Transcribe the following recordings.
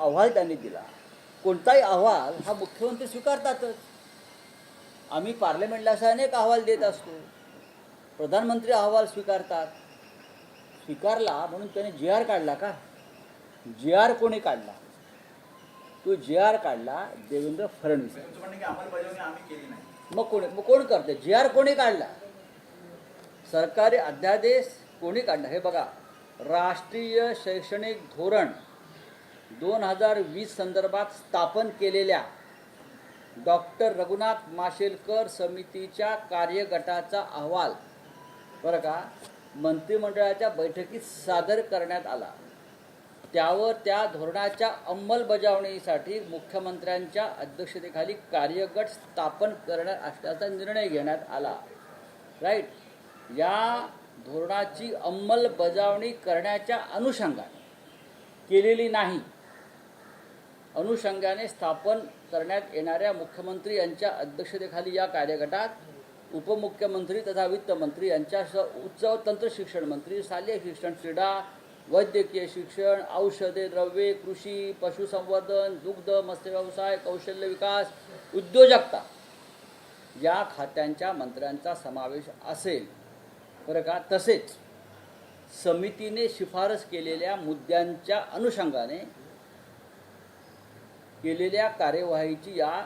अहवाल त्यांनी दिला, कोणताही अहवाल हा मुख्यमंत्री स्वीकारतातच. आम्ही पार्लमेंटला असा अनेक अहवाल देत असतो, प्रधानमंत्री अहवाल स्वीकारतात. स्वीकारला म्हणून त्याने जी आर काढला का? जी आर कोणी काढला? तो जी आर काढला देवेंद्र फडणवीस. मग कोण करते? जी आर कोणी काढला? सरकारी अध्यादेश कोणी काढला? हे बघा, राष्ट्रीय शैक्षणिक धोरण 2020 संदर्भात स्थापन केलेल्या डॉक्टर रघुनाथ माशेलकर समितीच्या कार्यगटाचा अहवाल बरं का मंत्रिमंडळाच्या बैठकीत सादर करण्यात आला. त्यावर त्या धोरणाच्या अंमलबजावणीसाठी मुख्यमंत्र्यांच्या अध्यक्षतेखाली कार्यगट स्थापन करण्यात असल्याचा निर्णय घेण्यात आला. राईट. या धोरणाची अंमलबजावणी करण्याच्या अनुषंगाने केलेली नाही. अनुषंगाने स्थापन करण्यात येणाऱ्या मुख्यमंत्री यांच्या अध्यक्षतेखाली या कार्यगटात उपमुख्यमंत्री तथा वित्तमंत्री यांच्यासह उच्च व तंत्र शिक्षण मंत्री, शालेय शिक्षण, क्रीडा, वैद्यकीय शिक्षण, औषधे, द्रव्ये, कृषी, पशुसंवर्धन, दुग्ध, मत्स्य व्यवसाय, कौशल्य विकास, उद्योजकता या खात्यांच्या मंत्र्यांचा समावेश असेल बरं का. तसेच समितीने शिफारस केलेल्या मुद्द्यांच्या अनुषंगाने केलेल्या कार्यवाहीची या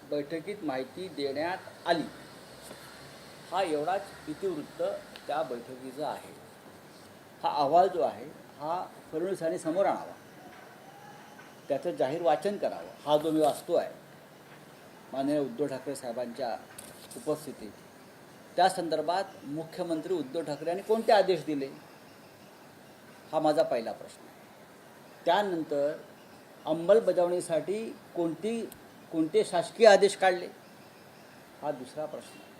बैठकीत माहिती देण्यात आली. हा एवढाच इतिवृत्त त्या बैठकीचा आहे. हा अहवाल जो आहे हा फडणवीसांनी समोर आणावा, त्याचं जाहीर वाचन करावं. हा जो मी वाचतो आहे माननीय उद्धव ठाकरे साहेबांच्या उपस्थितीत, त्या संदर्भात मुख्यमंत्री उद्धव ठाकरे यांनी कोणते आदेश दिले, हा माझा पहिला प्रश्न आहे. त्यानंतर अंमलबजावणीसाठी कोणते शासकीय आदेश काढले, हा दुसरा प्रश्न आहे.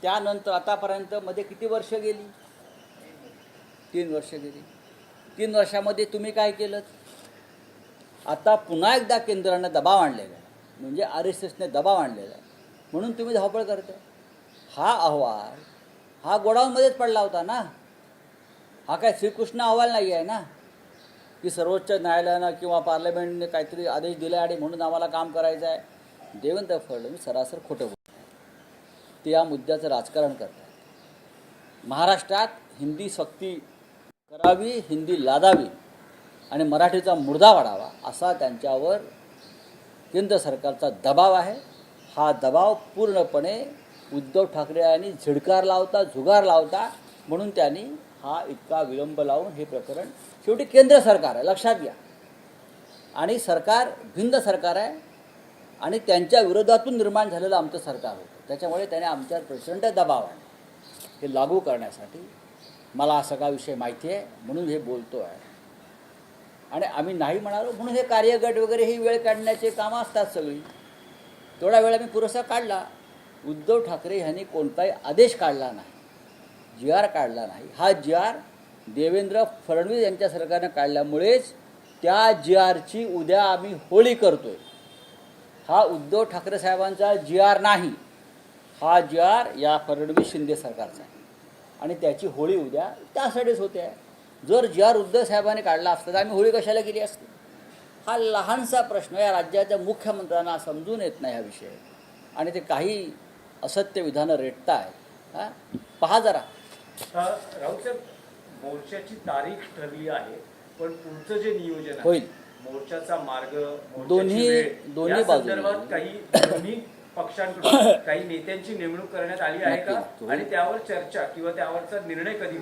त्यानंतर आतापर्यंत मध्ये किती वर्ष गेली? 3 वर्ष गेली. 3 वर्षामध्ये तुम्ही काय केलं? आता पुन्हा एकदा केंद्रानं दबाव आणलेला आहे, म्हणजे RSSने दबाव आणलेला आहे, म्हणून तुम्ही धावपळ करताय. हा अहवाल हा गोडाऊनमध्येच पडला होता ना. हा काय श्रीकृष्ण अहवाल नाही आहे ना, की सर्वोच्च न्यायालयानं किंवा पार्लमेंटने काहीतरी आदेश दिला आणि म्हणून आम्हाला काम करायचं आहे. देवेंद्र फडणवीस सरासर खोटं बोलतात. ते या मुद्द्याचं राजकारण करतात. महाराष्ट्रात हिंदी सक्ती करावी, हिंदी लादावी आणि मराठीचा मुर्दा वाढावा असा त्यांच्यावर केंद्र सरकारचा दबाव आहे. हा दबाव पूर्णपणे उद्धव ठाकरे यांनी झिडकार लावता म्हणून त्यांनी हा इतका विलंब लावून हे प्रकरण, शेवटी केंद्र सरकार आहे लक्षात घ्या, आणि सरकार भिन्न सरकार आहे आणि त्यांच्या विरोधातून निर्माण झालेलं आमचं सरकार होतं. त्याच्यामुळे त्याने आमच्यावर प्रचंड दबाव आहे हे लागू करण्यासाठी. मला हा सगळा विषय माहिती आहे म्हणून हे बोलतो आहे. आणि आम्ही नाही म्हणालो म्हणून हे कार्यगट वगैरे ही वेळ काढण्याचे कामं असतात सगळी. तेवढा वेळ आम्ही पुरेसा काढला. उद्धव ठाकरे यांनी कोणताही आदेश काढला नाही, जी आर काढला नाही. हा जी आर देवेंद्र फडणवीस यांच्या सरकारने काढल्यामुळेच त्या जी आरची उद्या आम्ही होळी करतोय. हा उद्धव ठाकरे साहेबांचा जी आर नाही, हा जी आर या फडणवीस शिंदे सरकारचा आहे आणि त्याची होळी उद्या त्यासाठीच होते आहे. जर जी आर उद्धव साहेबांनी काढला असता तर आम्ही होळी कशाला केली असती? हा लहानसा प्रश्न या राज्याच्या मुख्यमंत्र्यांना समजून येत नाही हा विषय, आणि ते काही असत्य विधानं रेटतायत. हां, पहा जरा. राऊत साहेब, मोर्चाची तारीख ठरली आहे, पण पुढचं जे नियोजन होईल, मोर्चाचा मार्ग, दोन्ही संदर्भात काही दोन्ही पक्षांकडून काही नेत्यांची नेमणूक करण्यात आली आहे का? आणि त्यावर चर्चा किंवा त्यावरचा निर्णय कधी